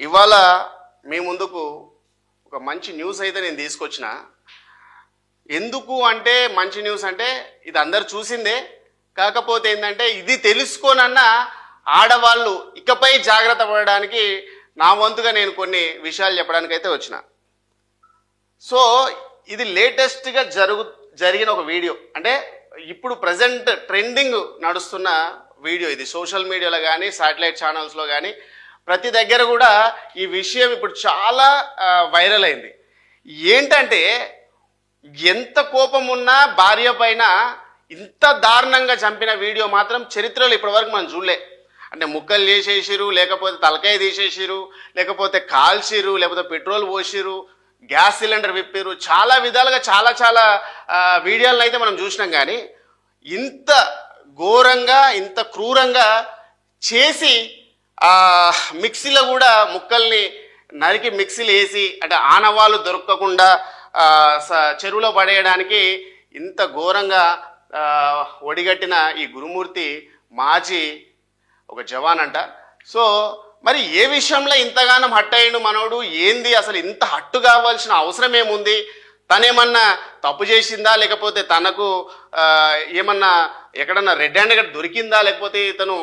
ఇవాళ మీ ముందుకు ఒక మంచి న్యూస్ అయితే నేను తీసుకొచ్చిన. ఎందుకు అంటే మంచి న్యూస్ అంటే ఇది అందరు చూసిందే, కాకపోతే ఏంటంటే ఇది తెలుసుకోనన్నా ఆడవాళ్ళు ఇకపై జాగ్రత్త పడడానికి నా వంతుగా నేను కొన్ని విషయాలు చెప్పడానికి అయితే వచ్చిన. సో ఇది లేటెస్ట్గా జరిగిన ఒక వీడియో, అంటే ఇప్పుడు ప్రజెంట్ ట్రెండింగ్ నడుస్తున్న వీడియో ఇది. సోషల్ మీడియాలో కానీ శాటిలైట్ ఛానల్స్లో కానీ ప్రతి దగ్గర కూడా ఈ విషయం ఇప్పుడు చాలా వైరల్ అయింది. ఏంటంటే ఎంత కోపం ఉన్నా భార్య పైన ఇంత దారుణంగా చంపిన వీడియో మాత్రం చరిత్రలో ఇప్పటివరకు మనం చూడలే. అంటే ముక్కలు చేసేసిరు, లేకపోతే తలకాయ తీసేసిరు, లేకపోతే కాల్చిరు, లేకపోతే పెట్రోల్ పోసిరు, గ్యాస్ సిలిండర్ విప్పిరు, చాలా విధాలుగా చాలా వీడియోలను అయితే మనం చూసినాం. కానీ ఇంత ఘోరంగా ఇంత క్రూరంగా చేసి మిక్సీలో కూడా ముక్కల్ని నరికి మిక్సీలు వేసి అంటే ఆనవాళ్ళు దొరకకుండా చెరువులో పడేయడానికి ఇంత ఘోరంగా ఒడిగట్టిన ఈ గురుమూర్తి మాజీ ఒక జవాన్ అంట. సో మరి ఏ విషయంలో ఇంతగానం హట్ అయ్యిండు మనోడు? ఏంది అసలు ఇంత హట్టు కావాల్సిన అవసరం ఏముంది? తనేమన్నా తప్పు చేసిందా, లేకపోతే తనకు ఏమన్నా ఎక్కడన్నా రెడ్ హ్యాండ్ దొరికిందా, లేకపోతే ఇతను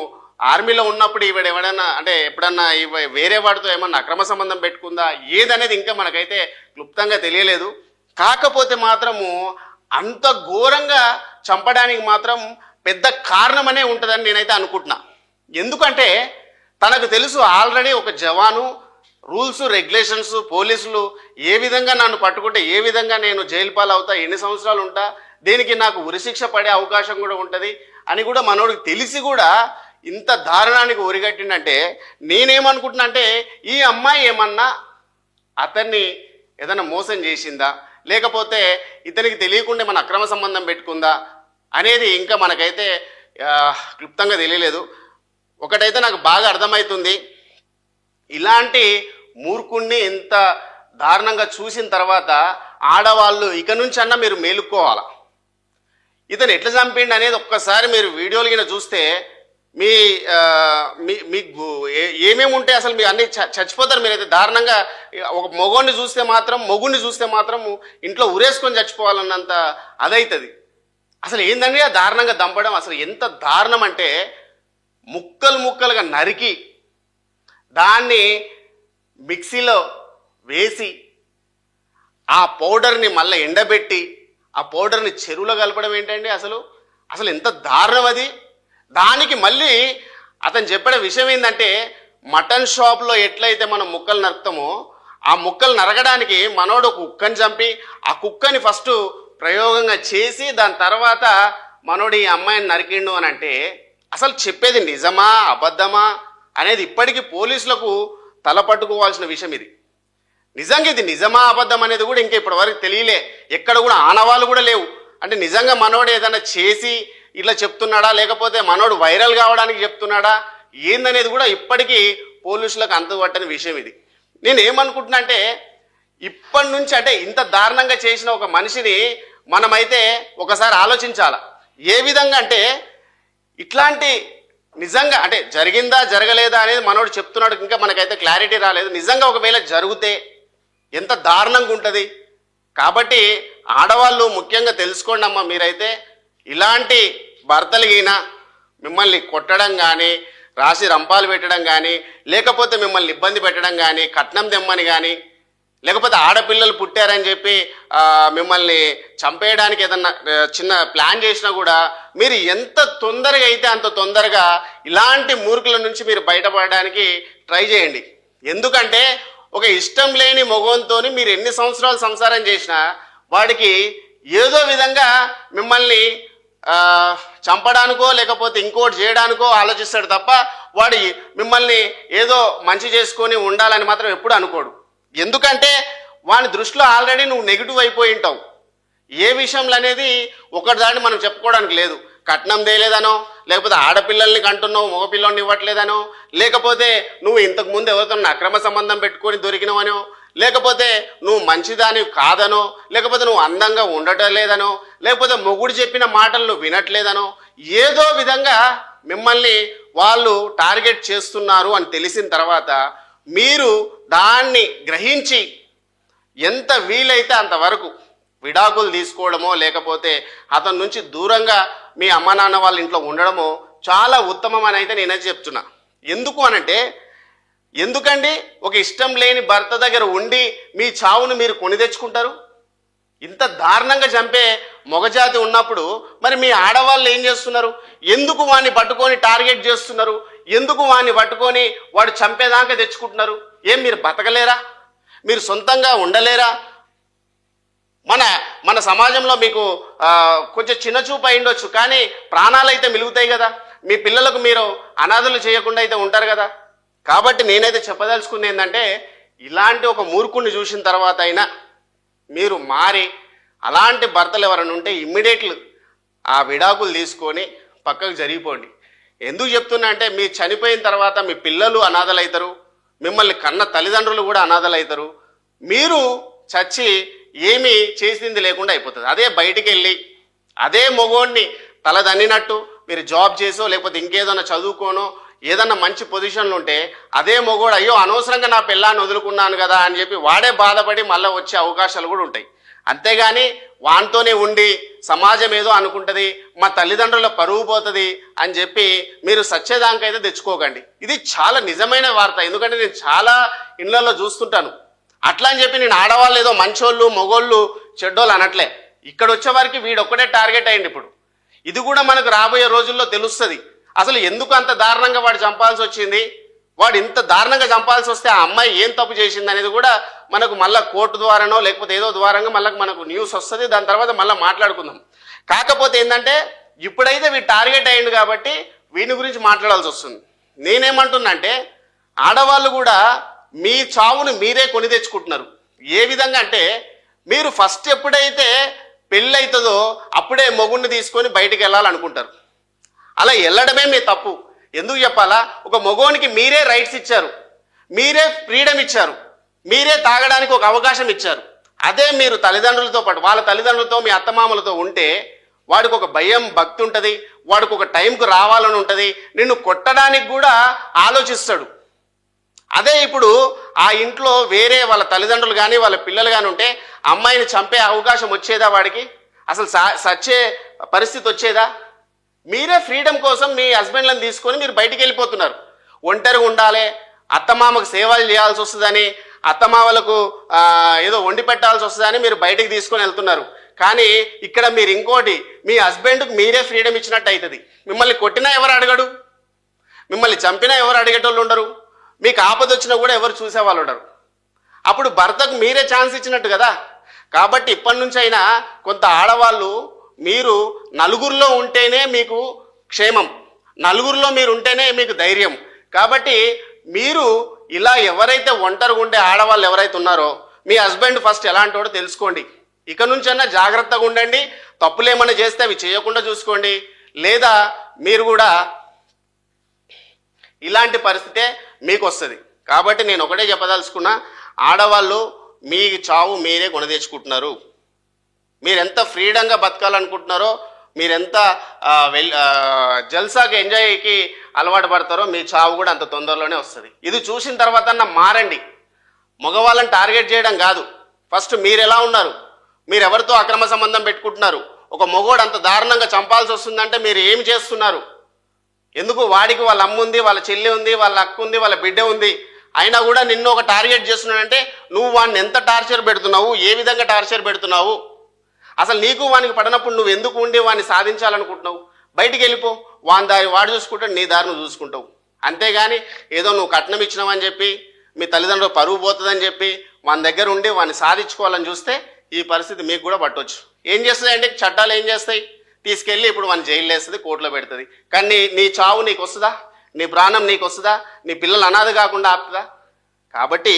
ఆర్మీలో ఉన్నప్పుడు ఈవిడ ఎవడన్నా అంటే ఎప్పుడన్నా వేరే వాడితో ఏమన్నా అక్రమ సంబంధం పెట్టుకుందా, ఏదనేది ఇంకా మనకైతే క్లుప్తంగా తెలియలేదు. కాకపోతే మాత్రము అంత ఘోరంగా చంపడానికి మాత్రం పెద్ద కారణమనే ఉంటుందని నేనైతే అనుకుంటున్నా. ఎందుకంటే తనకు తెలుసు ఆల్రెడీ ఒక జవాను, రూల్స్ రెగ్యులేషన్స్, పోలీసులు ఏ విధంగా నన్ను పట్టుకుంటే ఏ విధంగా నేను జైలు పాలవుతా, ఎన్ని సంవత్సరాలు ఉంటా, దీనికి నాకు ఉరిశిక్ష పడే అవకాశం కూడా ఉంటుంది అని కూడా మనోడికి తెలిసి కూడా ఇంత దారుణానికి ఒరిగట్టిందంటే నేనేమనుకుంటున్నా అంటే ఈ అమ్మాయి ఏమన్నా అతన్ని ఏదైనా మోసం చేసిందా, లేకపోతే ఇతనికి తెలియకుండా మన అక్రమ సంబంధం పెట్టుకుందా అనేది ఇంకా మనకైతే క్లుప్తంగా తెలియలేదు. ఒకటైతే నాకు బాగా అర్థమవుతుంది, ఇలాంటి మూర్ఖుణ్ణి ఇంత దారుణంగా చూసిన తర్వాత ఆడవాళ్ళు ఇక నుంచి అన్నా మీరు మేలుకోవాలా. ఇతను ఎట్లా చంపిండి అనేది ఒక్కసారి మీరు వీడియోలు కింద చూస్తే మీకు ఏమేమి ఉంటాయి అసలు మీరు అన్ని చచ్చిపోతారు. మీరైతే దారుణంగా ఒక మొగుడిని చూస్తే మాత్రం ఇంట్లో ఉరేసుకొని చచ్చిపోవాలన్నంత అదవుతుంది. అసలు ఏందండి ఆ దారుణంగా దంపడం? అసలు ఎంత దారుణం అంటే ముక్కలుగా నరికి దాన్ని మిక్సీలో వేసి ఆ పౌడర్ని మళ్ళీ ఎండబెట్టి ఆ పౌడర్ని చెరువులో కలపడం ఏంటండి? అసలు ఎంత దారుణం అది. దానికి మళ్ళీ అతను చెప్పిన విషయం ఏంటంటే మటన్ షాప్లో ఎట్లయితే మనం ముక్కలు నరుకుతామో ఆ ముక్కలు నరకడానికి మనోడు ఒక కుక్కని చంపి ఆ కుక్కని ఫస్ట్ ప్రయోగంగా చేసి దాని తర్వాత మనోడు ఈ అమ్మాయిని నరికిండు అని అంటే అసలు చెప్పేది నిజమా అబద్ధమా అనేది ఇప్పటికీ పోలీసులకు తలపట్టుకోవాల్సిన విషయం ఇది. నిజంగా ఇది నిజమా అబద్ధం అనేది కూడా ఇంకా ఇప్పటివరకు తెలియలే. ఎక్కడ కూడా ఆనవాళ్ళు కూడా లేవు. అంటే నిజంగా మనోడు ఏదైనా చేసి ఇట్లా చెప్తున్నాడా, లేకపోతే మనోడు వైరల్ కావడానికి చెప్తున్నాడా ఏందనేది కూడా ఇప్పటికీ పోలీసులకు అంతుపట్టని విషయం ఇది. నేను ఏమనుకుంటున్నా అంటే ఇప్పటి నుంచి అంటే ఇంత దారుణంగా చేసిన ఒక మనిషిని మనమైతే ఒకసారి ఆలోచించాల. ఏ విధంగా అంటే ఇట్లాంటి నిజంగా అంటే జరిగిందా జరగలేదా అనేది మనోడు చెప్తున్నాడు, ఇంకా మనకైతే క్లారిటీ రాలేదు. నిజంగా ఒకవేళ జరిగితే ఎంత దారుణంగా ఉంటుంది. కాబట్టి ఆడవాళ్ళు ముఖ్యంగా తెలుసుకోండి అమ్మా, మీరైతే ఇలాంటి భర్తలుగినా మిమ్మల్ని కొట్టడం కానీ, రాసి రంపాలు పెట్టడం కానీ, లేకపోతే మిమ్మల్ని ఇబ్బంది పెట్టడం కానీ, కట్నం తెమ్మని కానీ, లేకపోతే ఆడపిల్లలు పుట్టారని చెప్పి మిమ్మల్ని చంపేయడానికి ఏదన్నా చిన్న ప్లాన్ చేసినా కూడా మీరు ఎంత తొందరగా అయితే అంత తొందరగా ఇలాంటి మూర్ఖుల నుంచి మీరు బయటపడడానికి ట్రై చేయండి. ఎందుకంటే ఒక ఇష్టం లేని మగవంతో మీరు ఎన్ని సంవత్సరాలు సంసారం చేసినా వాడికి ఏదో విధంగా మిమ్మల్ని చంపడానికో లేకపోతే ఇంకోటి చేయడానికో ఆలోచిస్తాడు తప్ప వాడు మిమ్మల్ని ఏదో మంచి చేసుకొని ఉండాలని మాత్రం ఎప్పుడు అనుకోడు. ఎందుకంటే వాని దృష్టిలో ఆల్రెడీ నువ్వు నెగిటివ్ అయిపోయి ఉంటావు. ఏ విషయంలో అనేది ఒకటి మనం చెప్పుకోవడానికి లేదు. కట్నం తేలేదనో, లేకపోతే ఆడపిల్లల్ని కంటున్నావు మగపిల్లల్ని ఇవ్వట్లేదనో, లేకపోతే నువ్వు ఇంతకుముందు ఎవరితో అక్రమ సంబంధం పెట్టుకొని దొరికినవనో, లేకపోతే నువ్వు మంచిదాని కాదనో, లేకపోతే నువ్వు అందంగా ఉండటం లేదనో, లేకపోతే మొగుడు చెప్పిన మాటలు నువ్వు వినట్లేదనో, ఏదో విధంగా మిమ్మల్ని వాళ్ళు టార్గెట్ చేస్తున్నారు అని తెలిసిన తర్వాత మీరు దాన్ని గ్రహించి ఎంత వీలైతే అంతవరకు విడాకులు తీసుకోవడమో లేకపోతే అతని నుంచి దూరంగా మీ అమ్మ నాన్న వాళ్ళ ఇంట్లో ఉండడమో చాలా ఉత్తమం అని అయితే నేనైతే చెప్తున్నా. ఎందుకు అనంటే, ఎందుకండి ఒక ఇష్టం లేని భర్త దగ్గర ఉండి మీ చావును మీరు కొని తెచ్చుకుంటారు? ఇంత దారుణంగా చంపే మొగజాతి ఉన్నప్పుడు మరి మీ ఆడవాళ్ళు ఏం చేస్తున్నారు? ఎందుకు వాడిని పట్టుకొని టార్గెట్ చేస్తున్నారు? ఎందుకు వాడిని పట్టుకొని వాడు చంపేదాకా తెచ్చుకుంటున్నారు? ఏం మీరు బతకలేరా? మీరు సొంతంగా ఉండలేరా? మన సమాజంలో మీకు కొంచెం చిన్న చూపు అయి ఉండొచ్చు, కానీ ప్రాణాలు అయితే మిలుగుతాయి కదా. మీ పిల్లలకు మీరు అనాథలు చేయకుండా అయితే ఉంటారు కదా. కాబట్టి నేనైతే చెప్పదలుచుకుంది ఏంటంటే, ఇలాంటి ఒక మూర్ఖుణ్ణి చూసిన తర్వాత అయినా మీరు మారి అలాంటి భర్తలు ఎవరైనా ఉంటే ఇమ్మీడియట్లీ ఆ విడాకులు తీసుకొని పక్కకు జరిగిపోండి. ఎందుకు చెప్తున్నా అంటే, మీరు చనిపోయిన తర్వాత మీ పిల్లలు అనాథలు అవుతారు, మిమ్మల్ని కన్న తల్లిదండ్రులు కూడా అనాథలు అవుతారు. మీరు చచ్చి ఏమీ చేసింది లేకుండా అయిపోతుంది. అదే బయటికి వెళ్ళి అదే మొగోడిని తలదన్నినట్టు మీరు జాబ్ చేసో లేకపోతే ఇంకేదన్నా చదువుకోనో ఏదన్నా మంచి పొజిషన్లు ఉంటే అదే మొగోడు అయ్యో అనవసరంగా నా పిల్లాన్ని వదులుకున్నాను కదా అని చెప్పి వాడే బాధపడి మళ్ళీ వచ్చే అవకాశాలు కూడా ఉంటాయి. అంతేగాని వానితోనే ఉండి సమాజం ఏదో అనుకుంటుంది, మా తల్లిదండ్రుల పరువు పోతుంది అని చెప్పి మీరు సచ్చేదానికైతే తెచ్చుకోకండి. ఇది చాలా నిజమైన వార్త. ఎందుకంటే నేను చాలా ఇళ్లలో చూస్తుంటాను. అట్లా అని చెప్పి నేను ఆడవాళ్ళు ఏదో మంచోళ్ళు మొగోళ్ళు చెడ్డోళ్ళు అనట్లే. ఇక్కడ వచ్చేవారికి వీడొక్కడే టార్గెట్ అయ్యింది. ఇప్పుడు ఇది కూడా మనకు రాబోయే రోజుల్లో తెలుస్తుంది. అసలు ఎందుకు అంత దారుణంగా వాడు చంపాల్సి వచ్చింది, వాడు ఇంత దారుణంగా చంపాల్సి వస్తే ఆ అమ్మాయి ఏం తప్పు చేసింది అనేది కూడా మనకు మళ్ళీ కోర్టు ద్వారానో లేకపోతే ఏదో ద్వారంగా మనకు న్యూస్ వస్తుంది. దాని తర్వాత మళ్ళీ మాట్లాడుకుందాం. కాకపోతే ఏంటంటే, ఇప్పుడైతే వీడు టార్గెట్ అయ్యిండు కాబట్టి వీని గురించి మాట్లాడాల్సి వస్తుంది. నేనేమంటున్నా అంటే, ఆడవాళ్ళు కూడా మీ చావును మీరే కొని తెచ్చుకుంటున్నారు. ఏ విధంగా అంటే, మీరు ఫస్ట్ ఎప్పుడైతే పెళ్ళి అవుతుందో అప్పుడే మొగుడిని తీసుకొని బయటికి వెళ్ళాలనుకుంటారు. అలా వెళ్ళడమే మీ తప్పు. ఎందుకు చెప్పాలా? ఒక మగోనికి మీరే రైట్స్ ఇచ్చారు, మీరే ఫ్రీడమ్ ఇచ్చారు, మీరే తాగడానికి ఒక అవకాశం ఇచ్చారు. అదే మీరు తల్లిదండ్రులతో పాటు వాళ్ళ తల్లిదండ్రులతో మీ అత్తమామలతో ఉంటే వాడికి ఒక భయం భక్తి ఉంటుంది, వాడికి ఒక టైంకు రావాలని ఉంటుంది, నిన్ను కొట్టడానికి కూడా ఆలోచిస్తాడు. అదే ఇప్పుడు ఆ ఇంట్లో వేరే వాళ్ళ తల్లిదండ్రులు కానీ వాళ్ళ పిల్లలు కానీ ఉంటే అమ్మాయిని చంపే అవకాశం వచ్చేదా వాడికి? అసలు సచ్చే పరిస్థితి వచ్చేదా? మీరే ఫ్రీడమ్ కోసం మీ హస్బెండ్లను తీసుకొని మీరు బయటికి వెళ్ళిపోతున్నారు. ఒంటరిగా ఉండాలి, అత్తమామకు సేవలు చేయాల్సి వస్తుందని, అత్తమామలకు ఏదో వండి పెట్టాల్సి వస్తుందని మీరు బయటికి తీసుకొని వెళ్తున్నారు. కానీ ఇక్కడ మీరు ఇంకోటి, మీ హస్బెండ్కి మీరే ఫ్రీడమ్ ఇచ్చినట్టు అవుతుంది. మిమ్మల్ని కొట్టినా ఎవరు అడగడు, మిమ్మల్ని చంపినా ఎవరు అడిగేటోళ్ళు ఉండరు, మీకు ఆపద వచ్చినా కూడా ఎవరు చూసేవాళ్ళు ఉండరు. అప్పుడు భర్తకు మీరే ఛాన్స్ ఇచ్చినట్టు కదా. కాబట్టి ఇప్పటి నుంచి అయినా కొంత ఆడవాళ్ళు, మీరు నలుగురిలో ఉంటేనే మీకు క్షేమం, నలుగురిలో మీరు ఉంటేనే మీకు ధైర్యం. కాబట్టి మీరు ఇలా ఎవరైతే ఒంటరిగా ఉండే ఆడవాళ్ళు ఎవరైతే ఉన్నారో మీ హస్బెండ్ ఫస్ట్ ఎలాంటి వాడో తెలుసుకోండి. ఇక నుంచైనా జాగ్రత్తగా ఉండండి. తప్పులు ఏమైనా చేస్తే అవి చేయకుండా చూసుకోండి. లేదా మీరు కూడా ఇలాంటి పరిస్థితే మీకు వస్తుంది. కాబట్టి నేను ఒకటే చెప్పదలుచుకున్నా, ఆడవాళ్ళు మీ చావు మీరే కొని తెచ్చుకుంటున్నారు. మీరెంత ఫ్రీడంగా బతకాలనుకుంటున్నారో, మీరెంత జల్సాకి ఎంజాయ్కి అలవాటు పడతారో మీ చావు కూడా అంత తొందరలోనే వస్తుంది. ఇది చూసిన తర్వాత మారండి. మగవాళ్ళని టార్గెట్ చేయడం కాదు, ఫస్ట్ మీరు ఎలా ఉన్నారు, మీరు ఎవరితో అక్రమ సంబంధం పెట్టుకుంటున్నారు, ఒక మగోడు అంత దారుణంగా చంపాల్సి వస్తుందంటే మీరు ఏమి చేస్తున్నారు? ఎందుకు? వాడికి వాళ్ళ అమ్మ ఉంది, వాళ్ళ చెల్లి ఉంది, వాళ్ళ అక్క ఉంది, వాళ్ళ బిడ్డ ఉంది, అయినా కూడా నిన్ను ఒక టార్గెట్ చేస్తున్నాడంటే నువ్వు వాడిని ఎంత టార్చర్ పెడుతున్నావు, ఏ విధంగా టార్చర్ పెడుతున్నావు? అసలు నీకు వానికి పడినప్పుడు నువ్వు ఎందుకు ఉండి వాడిని సాధించాలనుకుంటున్నావు? బయటికి వెళ్ళిపో. వాని దారి వాడు చూసుకుంటాడు, నీ దారి నువ్వు చూసుకుంటావు. అంతేగాని ఏదో నువ్వు కట్నం ఇచ్చినావని చెప్పి, మీ తల్లిదండ్రులు పరువు పోతుందని చెప్పి వాని దగ్గర ఉండి వాడిని సాధించుకోవాలని చూస్తే ఈ పరిస్థితి మీకు కూడా పట్టవచ్చు. ఏం చేస్తాయంటే చట్టాలు ఏం చేస్తాయి? తీసుకెళ్ళి ఇప్పుడు వాడిని జైలు వేస్తుంది, కోర్టులో పెడుతుంది. కానీ నీ చావు నీకు వస్తుందా? నీ ప్రాణం నీకు వస్తుందా? నీ పిల్లలు అనాథ కాకుండా ఆపుతుందా? కాబట్టి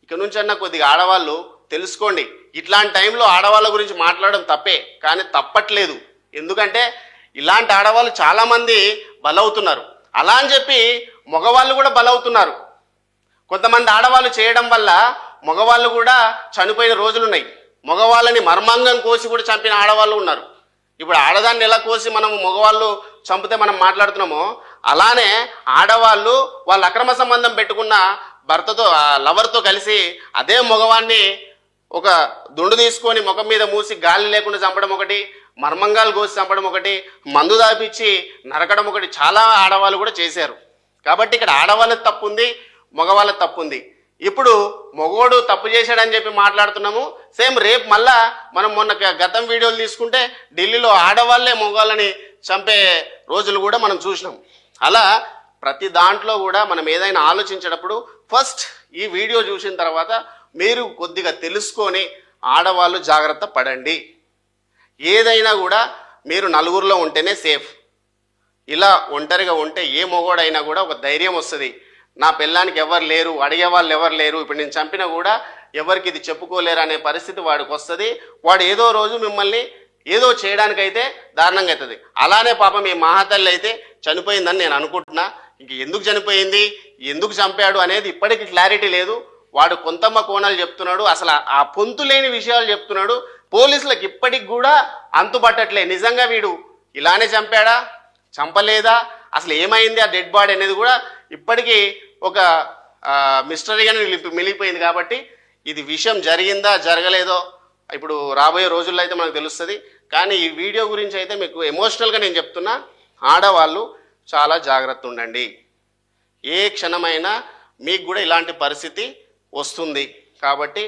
ఇక నుంచన్నా కొద్దిగా ఆడవాళ్ళు తెలుసుకోండి. ఇట్లాంటి టైంలో ఆడవాళ్ళ గురించి మాట్లాడడం తప్పే, కానీ తప్పట్లేదు. ఎందుకంటే ఇలాంటి ఆడవాళ్ళు చాలామంది బలవుతున్నారు. అలా అని చెప్పి మగవాళ్ళు కూడా బలవుతున్నారు. కొంతమంది ఆడవాళ్ళు చేయడం వల్ల మగవాళ్ళు కూడా చనిపోయిన రోజులు ఉన్నాయి. మగవాళ్ళని మర్మాంగం కోసి కూడా చంపిన ఆడవాళ్ళు ఉన్నారు. ఇప్పుడు ఆడదాన్ని ఎలా కోసి మనము మగవాళ్ళు చంపితే మనం మాట్లాడుతున్నామో, అలానే ఆడవాళ్ళు వాళ్ళ అక్రమ సంబంధం పెట్టుకున్న భర్తతో ఆ లవర్తో కలిసి అదే మగవాన్ని ఒక దుండు తీసుకొని ముఖం మీద మూసి గాలి లేకుండా చంపడం ఒకటి, మర్మంగాలు కోసి చంపడం ఒకటి, మందు దాపిచ్చి నరకడం ఒకటి చాలా ఆడవాళ్ళు కూడా చేశారు. కాబట్టి ఇక్కడ ఆడవాళ్ళకి తప్పు ఉంది, మగవాళ్ళకి తప్పు ఉంది. ఇప్పుడు మగోడు తప్పు చేశాడని చెప్పి మాట్లాడుతున్నాము. సేమ్ రేపు మళ్ళా మనం మొన్న గతం వీడియోలు తీసుకుంటే ఢిల్లీలో ఆడవాళ్ళే మగవాళ్ళని చంపే రోజులు కూడా మనం చూసినాం. అలా ప్రతి దాంట్లో కూడా మనం ఏదైనా ఆలోచించేటప్పుడు ఫస్ట్ ఈ వీడియో చూసిన తర్వాత మీరు కొద్దిగా తెలుసుకొని ఆడవాళ్ళు జాగ్రత్త పడండి. ఏదైనా కూడా మీరు నలుగురిలో ఉంటేనే సేఫ్. ఇలా ఒంటరిగా ఉంటే ఏ మొగోడైనా కూడా ఒక ధైర్యం వస్తుంది. నా పెళ్ళానికి ఎవరు లేరు, అడిగే వాళ్ళు ఎవరు లేరు, ఇప్పుడు నేను చంపినా కూడా ఎవరికి ఇది చెప్పుకోలేరు అనే పరిస్థితి వాడికి వస్తుంది. వాడు ఏదో రోజు మిమ్మల్ని ఏదో చేయడానికైతే దారుణంగా అవుతుంది. అలానే పాపం ఈ మహాతల్లి అయితే చనిపోయిందని నేను అనుకుంటున్నా. ఇంక ఎందుకు చనిపోయింది, ఎందుకు చంపాడు అనేది ఇప్పటికీ క్లారిటీ లేదు. వాడు కొంతమ్మ కోణాలు చెప్తున్నాడు, అసలు ఆ పొంతు లేని విషయాలు చెప్తున్నాడు. పోలీసులకు ఇప్పటికి కూడా అంతుపట్టట్లే. నిజంగా వీడు ఇలానే చంపాడా, చంపలేదా, అసలు ఏమైంది ఆ డెడ్ బాడీ అనేది కూడా ఇప్పటికీ ఒక మిస్టరీగానే మిగిలిపోయింది. కాబట్టి ఇది విషయం జరిగిందా జరగలేదో ఇప్పుడు రాబోయే రోజుల్లో అయితే మనకు తెలుస్తుంది. కానీ ఈ వీడియో గురించి అయితే మీకు ఎమోషనల్గా నేను చెప్తున్నా, ఆడవాళ్ళు చాలా జాగ్రత్త ఉండండి. ఏ క్షణమైనా మీకు కూడా ఇలాంటి పరిస్థితి వస్తుంది. కాబట్టి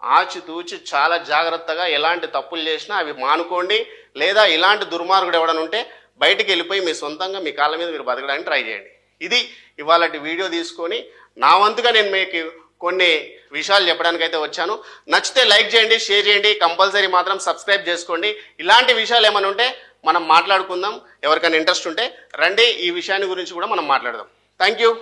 ఆచితూచి చాలా జాగ్రత్తగా ఎలాంటి తప్పులు చేసినా అవి మానుకోండి. లేదా ఇలాంటి దుర్మార్గుడు ఎవడన్నా ఉంటే బయటికి వెళ్ళిపోయి మీ సొంతంగా మీ కాళ్ళ మీద మీరు బతకడానికి ట్రై చేయండి. ఇది ఇవాళ వీడియో తీసుకొని నా వంతుగా నేను మీకు కొన్ని విషయాలు చెప్పడానికి అయితే వచ్చాను. నచ్చితే లైక్ చేయండి, షేర్ చేయండి, కంపల్సరీ మాత్రం సబ్స్క్రైబ్ చేసుకోండి. ఇలాంటి విషయాలు ఏమైనా ఉంటే మనం మాట్లాడుకుందాం. ఎవరికైనా ఇంట్రెస్ట్ ఉంటే రండి, ఈ విషయాన్ని గురించి కూడా మనం మాట్లాడదాం. Thank you.